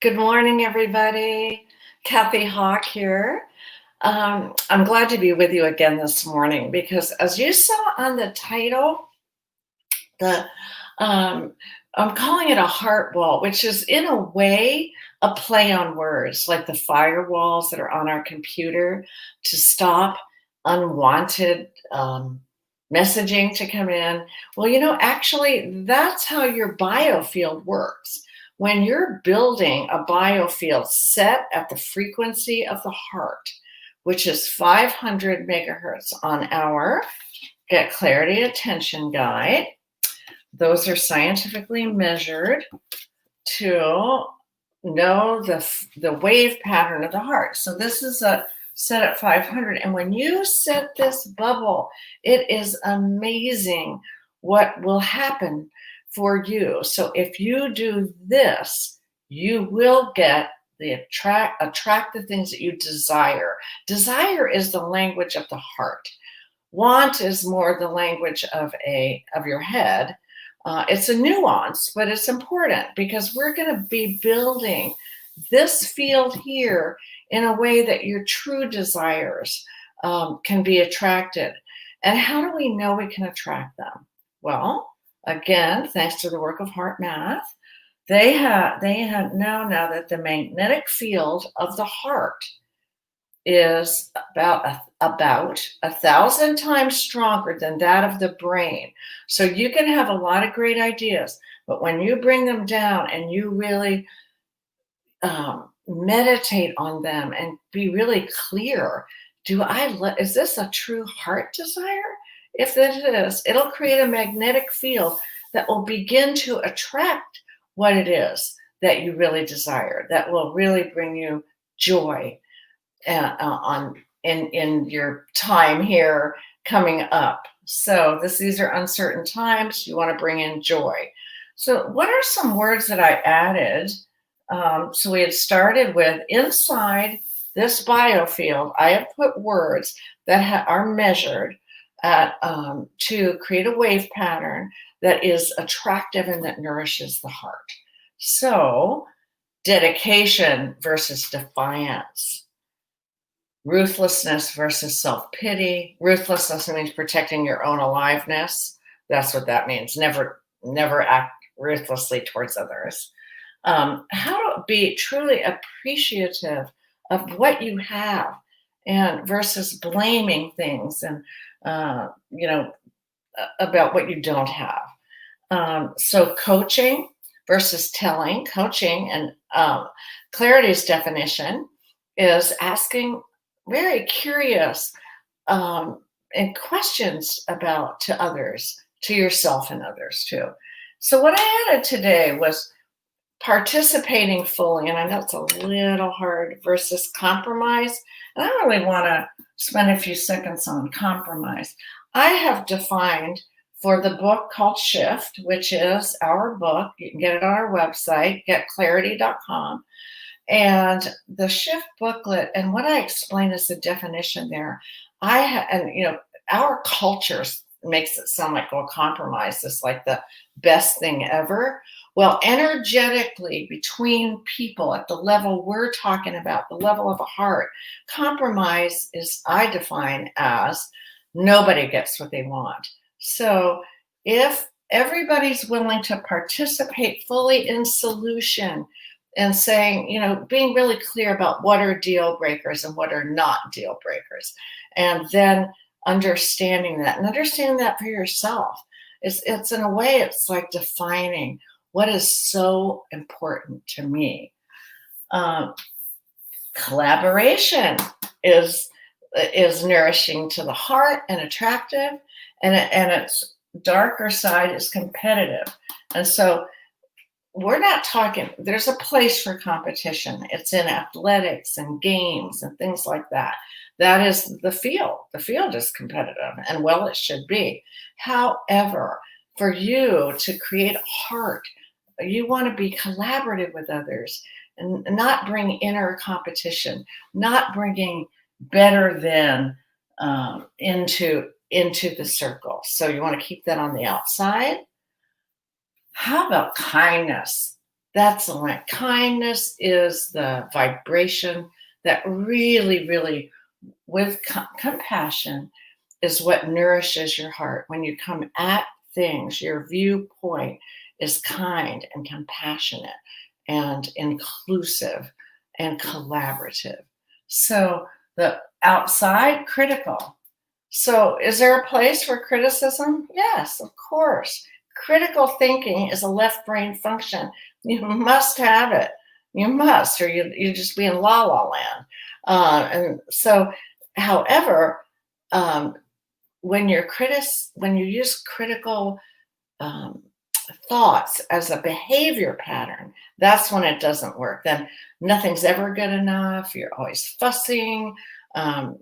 Good morning, everybody. Kathy Hawk here. I'm glad to be with you again this morning because, as you saw on the title, the um, I'm calling it a heart wall, which is in a way a play on words, like the firewalls that are on our computer to stop unwanted messaging to come in. Well, actually, that's how your biofield works. When you're building a biofield set at the frequency of the heart, which is 500 megahertz on our Get Clarity Attention Guide. Those are scientifically measured to know the wave pattern of the heart. So this is a set at 500. And when you set this bubble, it is amazing what will happen for you. So if you do this, you will get attract the things that you desire. Desire is the language of the heart. Want is more the language of your head. It's a nuance, but it's important because we're going to be building this field here in a way that your true desires can be attracted. And how do we know we can attract them? Well, again, thanks to the work of heart math, they have now that the magnetic field of the heart is about 1,000 times stronger than that of the brain. So you can have a lot of great ideas, but when you bring them down and you really meditate on them and be really clear, is this a true heart desire? If it is, it'll create a magnetic field that will begin to attract what it is that you really desire, that will really bring you joy in your time here coming up. So these are uncertain times. You want to bring in joy. So what are some words that I added? So we had started with inside this biofield. I have put words that are measured to create a wave pattern that is attractive and that nourishes the heart. So dedication versus defiance. Ruthlessness versus self-pity. Ruthlessness means protecting your own aliveness. That's what that means. Never act ruthlessly towards others. How to be truly appreciative of what you have, and versus blaming things and about what you don't have. So coaching versus telling. Coaching and Clarity's definition is asking very curious and questions to others, to yourself and others too. So what I added today was participating fully, and I know it's a little hard, versus compromise. And I really want to spend a few seconds on compromise. I have defined for the book called Shift, which is our book. You can get it on our website, getclarity.com. And the Shift booklet, and what I explain is the definition there. Our culture makes it sound like, well, compromise is like the best thing ever. Well, energetically between people at the level we're talking about, the level of a heart, compromise is, I define as, nobody gets what they want. So if everybody's willing to participate fully in solution, and saying, being really clear about what are deal breakers and what are not deal breakers. And then understanding that for yourself. It's in a way, it's like defining what is so important to me. Collaboration is nourishing to the heart and attractive, and its darker side is competitive. And so we're not talking, there's a place for competition. It's in athletics and games and things like that. That is the field. The field is competitive, and well, it should be. However, for you to create a heart, you want to be collaborative with others and not bring inner competition, not bringing better than into the circle. So you want to keep that on the outside. How about kindness? That's the line. Kindness is the vibration that really, really, with compassion, is what nourishes your heart. When you come at things, your viewpoint is kind and compassionate and inclusive and collaborative. So the outside, critical. So is there a place for criticism? Yes, of course. Critical thinking is a left brain function. You must have it. You must, or you just be in la la land. And so, however, um, when you use critical um, thoughts as a behavior pattern, that's when it doesn't work. Then nothing's ever good enough. You're always fussing.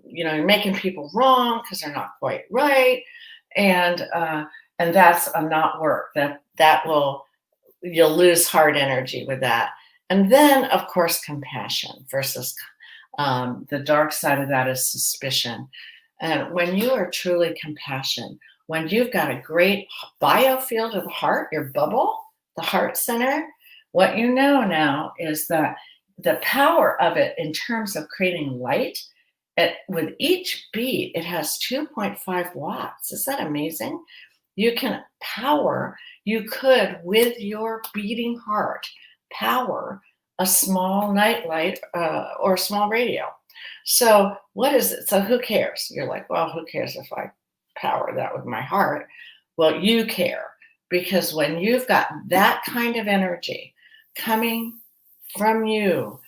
You're making people wrong because they're not quite right, and that's a not work. That will You'll lose heart energy with that. And then, of course, compassion versus the dark side of that is suspicion. And when you are truly compassion, when you've got a great biofield of the heart, your bubble, the heart center, what you know now is that the power of it in terms of creating light, with each beat, it has 2.5 watts. Is that amazing? You can power, you could, with your beating heart, power a small nightlight or a small radio. So, what is it? So, who cares? You're like, well, who cares if I power that with my heart? Well, you care, because when you've got that kind of energy coming from you,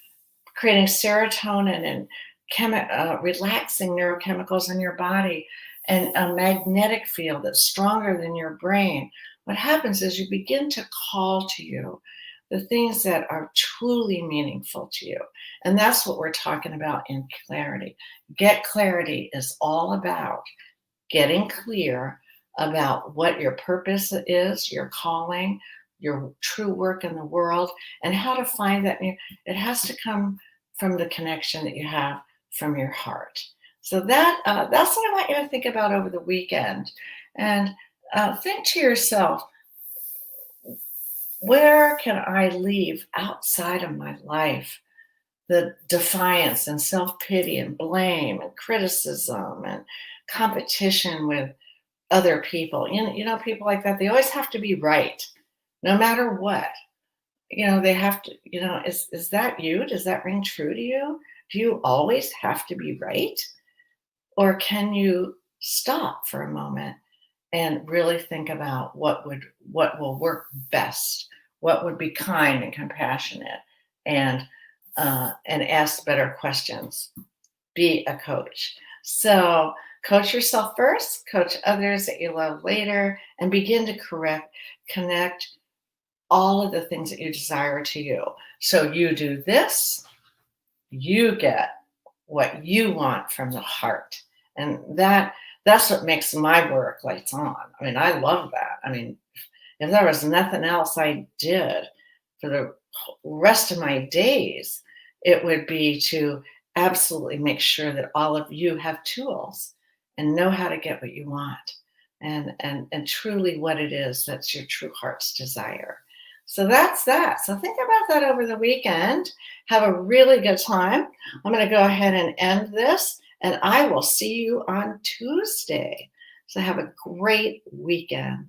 creating serotonin and relaxing neurochemicals in your body, and a magnetic field that's stronger than your brain, what happens is you begin to call to you the things that are truly meaningful to you. And that's what we're talking about in clarity. Get clarity is all about getting clear about what your purpose is, your calling, your true work in the world, and how to find that. It has to come from the connection that you have from your heart. So that's what I want you to think about over the weekend. And think to yourself, where can I leave outside of my life the defiance and self-pity and blame and criticism and competition with other people? People like that, they always have to be right, no matter what. They have to, is that you? Does that ring true to you? Do you always have to be right? Or can you stop for a moment and really think about what will work best, what would be kind and compassionate, and ask better questions. Be a coach. So coach yourself first, coach others that you love later, and begin to connect all of the things that you desire to you. So you do this, you get what you want from the heart. And that's what makes my work lights on. I mean, I love that. I mean, if there was nothing else I did for the rest of my days, it would be to absolutely make sure that all of you have tools and know how to get what you want, and truly what it is that's your true heart's desire. So that's that. So think about that over the weekend. Have a really good time. I'm going to go ahead and end this, and I will see you on Tuesday. So have a great weekend.